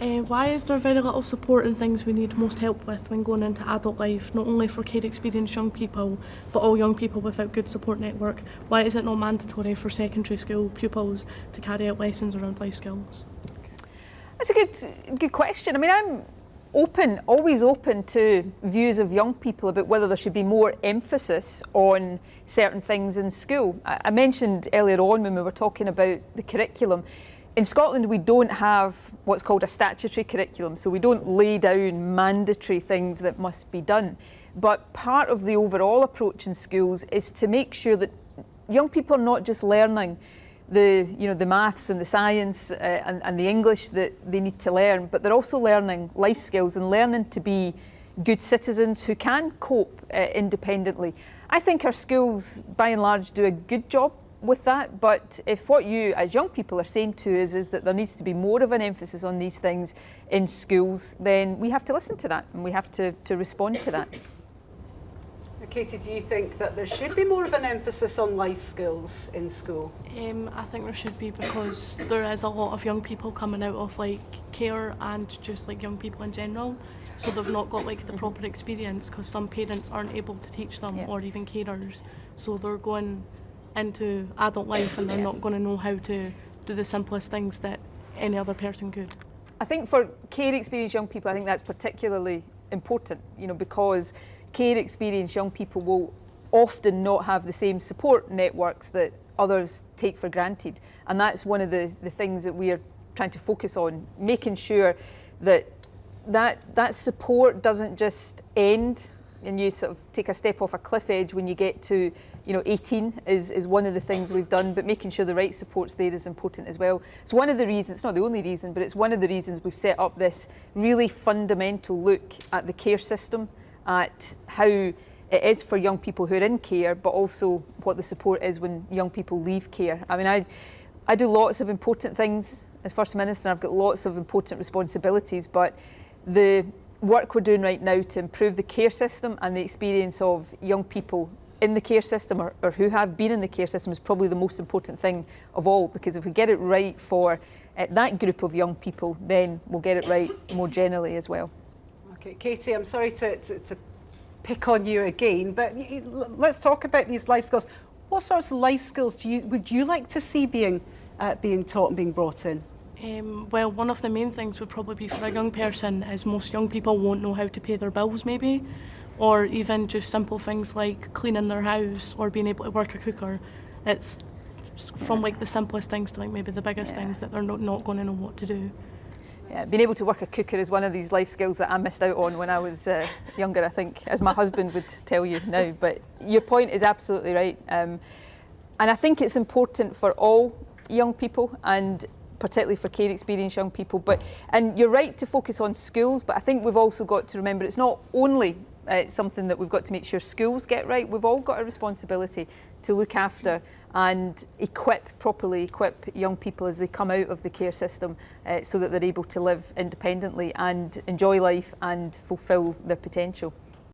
Why is there very little support in things we need most help with when going into adult life, not only for care experienced young people, but all young people without good support network? Why is it not mandatory for secondary school pupils to carry out lessons around life skills? That's a good question. I mean, I'm always open to views of young people about whether there should be more emphasis on certain things in school. I mentioned earlier on when we were talking about the curriculum, in Scotland we don't have what's called a statutory curriculum, so we don't lay down mandatory things that must be done. But part of the overall approach in schools is to make sure that young people are not just learning the maths and the science and the English that they need to learn, but they're also learning life skills and learning to be good citizens who can cope independently. I think our schools, by and large, do a good job with that, but if what you as young people are saying to us is that there needs to be more of an emphasis on these things in schools, then we have to listen to that and we have to respond to that. Katie, do you think that there should be more of an emphasis on life skills in school? I think there should be, because there is a lot of young people coming out of like care and just like young people in general, so they've not got like the proper experience because some parents aren't able to teach them, or even carers, so they're going into adult life and they're not going to know how to do the simplest things that any other person could. I think for care experienced young people, I think that's particularly important, because care experienced young people will often not have the same support networks that others take for granted, and that's one of the things that we are trying to focus on, making sure that support doesn't just end and you sort of take a step off a cliff edge when you get to 18 is one of the things we've done, but making sure the right support's there is important as well. It's one of the reasons, it's not the only reason, but it's one of the reasons we've set up this really fundamental look at the care system, at how it is for young people who are in care, but also what the support is when young people leave care. I mean, I do lots of important things as First Minister. I've got lots of important responsibilities, but the work we're doing right now to improve the care system and the experience of young people in the care system or who have been in the care system is probably the most important thing of all, because if we get it right for that group of young people, then we'll get it right more generally as well. Okay, Katie, I'm sorry to pick on you again, but let's talk about these life skills. What sorts of life skills would you like to see being taught and being brought in? Well, one of the main things would probably be for a young person is most young people won't know how to pay their bills maybe, or even just simple things like cleaning their house or being able to work a cooker. It's from like the simplest things to like maybe the biggest things that they're not going to know what to do. Yeah, being able to work a cooker is one of these life skills that I missed out on when I was younger, I think, as my husband would tell you now. But your point is absolutely right. And I think it's important for all young people, and particularly for care experienced young people. And you're right to focus on schools, but I think we've also got to remember it's not only something that we've got to make sure schools get right. We've all got a responsibility to look after and properly equip young people as they come out of the care system so that they're able to live independently and enjoy life and fulfil their potential.